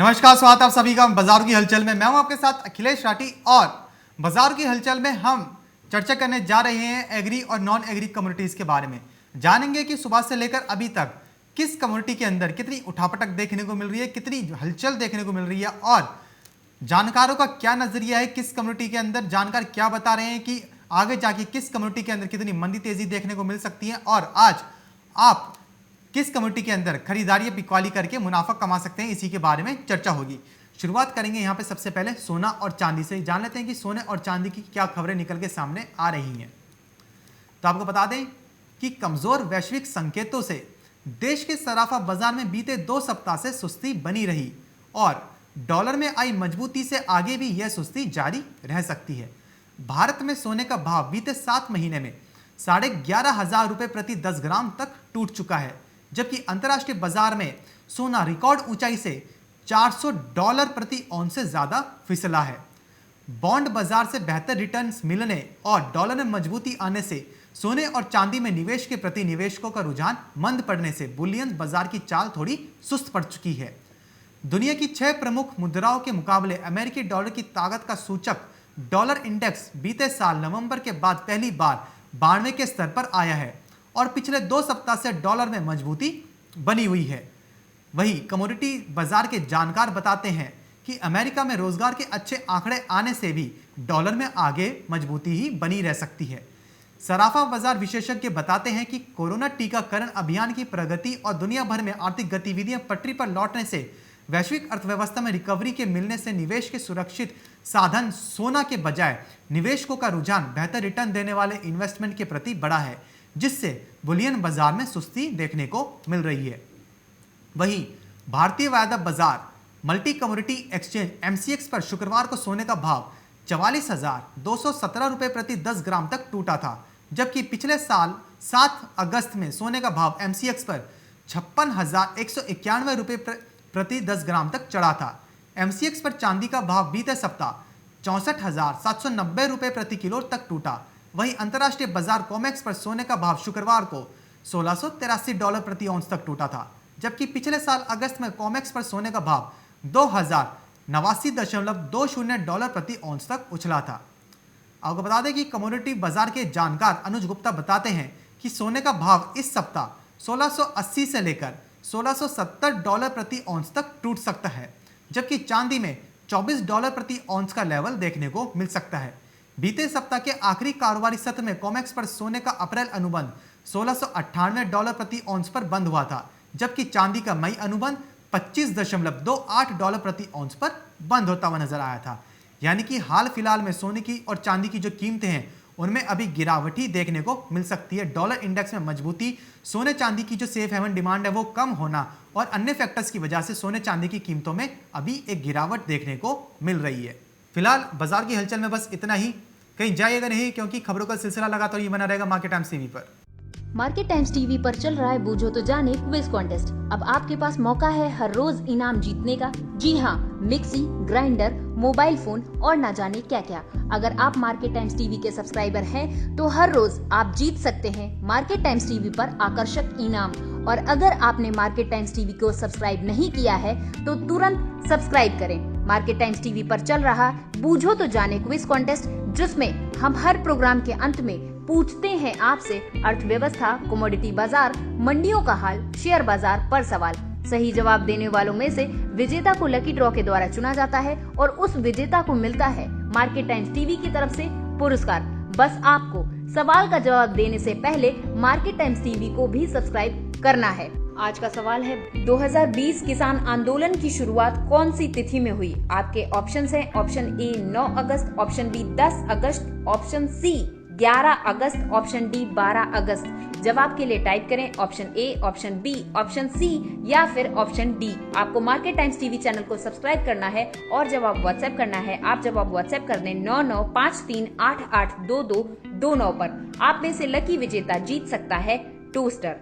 नमस्कार, स्वागत है आप सभी का बाजार की हलचल में। मैं हूं आपके साथ अखिलेश राठी और बाजार की हलचल में हम चर्चा करने जा रहे हैं एग्री और नॉन एग्री कम्युनिटीज के बारे में। जानेंगे कि सुबह से लेकर अभी तक किस कम्युनिटी के अंदर कितनी उठापटक देखने को मिल रही है, कितनी हलचल देखने को मिल रही है और जानकारों का क्या नजरिया है, किस कम्युनिटी के अंदर जानकार क्या बता रहे हैं कि आगे जाके किस कम्युनिटी के अंदर कितनी मंदी तेजी देखने को मिल सकती है और आज आप किस कम्युनिटी के अंदर खरीदारी बिकवाली करके मुनाफा कमा सकते हैं, इसी के बारे में चर्चा होगी। शुरुआत करेंगे यहाँ पे सबसे पहले सोना और चांदी से। जान लेते हैं कि सोने और चांदी की क्या खबरें निकल के सामने आ रही हैं। तो आपको बता दें कि कमजोर वैश्विक संकेतों से देश के सराफा बाजार में बीते 2 सप्ताह से सुस्ती बनी रही और डॉलर में आई मजबूती से आगे भी यह सुस्ती जारी रह सकती है। भारत में सोने का भाव बीते 7 महीने में 11,500 रुपये प्रति 10 ग्राम तक टूट चुका है, जबकि अंतर्राष्ट्रीय बाजार में सोना रिकॉर्ड ऊंचाई से $400 प्रति औंस से ज्यादा फिसला है। बॉन्ड बाजार से बेहतर रिटर्न्स मिलने और डॉलर में मजबूती आने से सोने और चांदी में निवेश के प्रति निवेशकों का रुझान मंद पड़ने से बुलियन बाजार की चाल थोड़ी सुस्त पड़ चुकी है। दुनिया की 6 प्रमुख मुद्राओं के मुकाबले अमेरिकी डॉलर की ताकत का सूचक डॉलर इंडेक्स बीते साल नवंबर के बाद पहली बार 92 के स्तर पर आया है और पिछले 2 सप्ताह से डॉलर में मजबूती बनी हुई है। वहीं कमोडिटी बाजार के जानकार बताते हैं कि अमेरिका में रोजगार के अच्छे आंकड़े आने से भी डॉलर में आगे मजबूती ही बनी रह सकती है। सराफा बाजार विशेषज्ञ बताते हैं कि कोरोना टीकाकरण अभियान की प्रगति और दुनिया भर में आर्थिक गतिविधियां पटरी पर लौटने से वैश्विक अर्थव्यवस्था में रिकवरी के मिलने से निवेश के सुरक्षित साधन सोना के बजाय निवेशकों का रुझान बेहतर रिटर्न देने वाले इन्वेस्टमेंट के प्रति बढ़ा है, जिससे बुलियन बाजार में सुस्ती देखने को मिल रही है। वहीं भारतीय वायदा बाजार मल्टी कमोडिटी एक्सचेंज MCX पर शुक्रवार को सोने का भाव 44,217 रुपये प्रति 10 ग्राम तक टूटा था, जबकि पिछले साल 7 अगस्त में सोने का भाव MCX पर 56,191 रुपये प्रति 10 ग्राम तक चढ़ा था। MCX पर चांदी का भाव बीते सप्ताह 64,790 रुपये प्रति किलो तक टूटा। वहीं अंतर्राष्ट्रीय बाजार कॉमेक्स पर सोने का भाव शुक्रवार को $1,683 प्रति औंस तक टूटा था, जबकि पिछले साल अगस्त में कॉमेक्स पर सोने का भाव $2,089.20 प्रति औंस तक उछला था। आपको बता दें कि कमोडिटी बाजार के जानकार अनुज गुप्ता बताते हैं कि सोने का भाव इस सप्ताह 1680 से लेकर $1,670 प्रति औंस तक टूट सकता है, जबकि चांदी में $24 प्रति औंस का लेवल देखने को मिल सकता है। बीते सप्ताह के आखिरी कारोबारी सत्र में कॉमेक्स पर सोने का अप्रैल अनुबंध $1,698 प्रति औंस पर बंद हुआ था, जबकि चांदी का मई अनुबंध $25.28 प्रति औंस पर बंद होता हुआ नजर आया था। यानी कि हाल फिलहाल में सोने की और चांदी की जो कीमतें हैं उनमें अभी गिरावट ही देखने को मिल सकती है। डॉलर इंडेक्स में मजबूती, सोने चांदी की जो सेफ हेवन डिमांड है वो कम होना और अन्य फैक्टर्स की वजह से सोने चांदी की कीमतों में अभी एक गिरावट देखने को मिल रही है। फिलहाल बाजार की हलचल में बस इतना ही। कहीं जाइएगा नहीं, क्योंकि खबरों का सिलसिला लगातार ये बना रहेगा मार्केट टाइम्स टीवी पर। मार्केट टाइम्स टीवी पर चल रहा है बूझो तो जाने क्विज कॉन्टेस्ट। अब आपके पास मौका है हर रोज इनाम जीतने का। जी हाँ, मिक्सी, ग्राइंडर, मोबाइल फोन और ना जाने क्या क्या। अगर आप मार्केट टाइम्स टीवी के सब्सक्राइबर हैं तो हर रोज आप जीत सकते हैं मार्केट टाइम्स टीवी पर आकर्षक इनाम। और अगर आपने मार्केट टाइम्स टीवी को सब्सक्राइब नहीं किया है तो तुरंत सब्सक्राइब करें। मार्केट टाइम्स टीवी पर चल रहा बूझो तो जाने क्विज कॉन्टेस्ट, जिसमें हम हर प्रोग्राम के अंत में पूछते हैं आपसे अर्थव्यवस्था, कमोडिटी बाजार, मंडियों का हाल, शेयर बाजार पर सवाल। सही जवाब देने वालों में से विजेता को लकी ड्रॉ के द्वारा चुना जाता है और उस विजेता को मिलता है मार्केट टाइम्स टीवी की तरफ से पुरस्कार। बस आपको सवाल का जवाब देने से पहले मार्केट टाइम्स टीवी को भी सब्सक्राइब करना है। आज का सवाल है, 2020 किसान आंदोलन की शुरुआत कौन सी तिथि में हुई? आपके ऑप्शंस हैं ऑप्शन ए 9 अगस्त, ऑप्शन बी 10 अगस्त, ऑप्शन सी 11 अगस्त, ऑप्शन डी 12 अगस्त। जवाब के लिए टाइप करें option A, option B, option C या फिर ऑप्शन डी। आपको मार्केट टाइम्स टीवी चैनल को सब्सक्राइब करना है और जवाब व्हाट्सएप करना है। आप जवाब व्हाट्सएप कर दें 9953882229 पर। आप में से लकी विजेता जीत सकता है टोस्टर।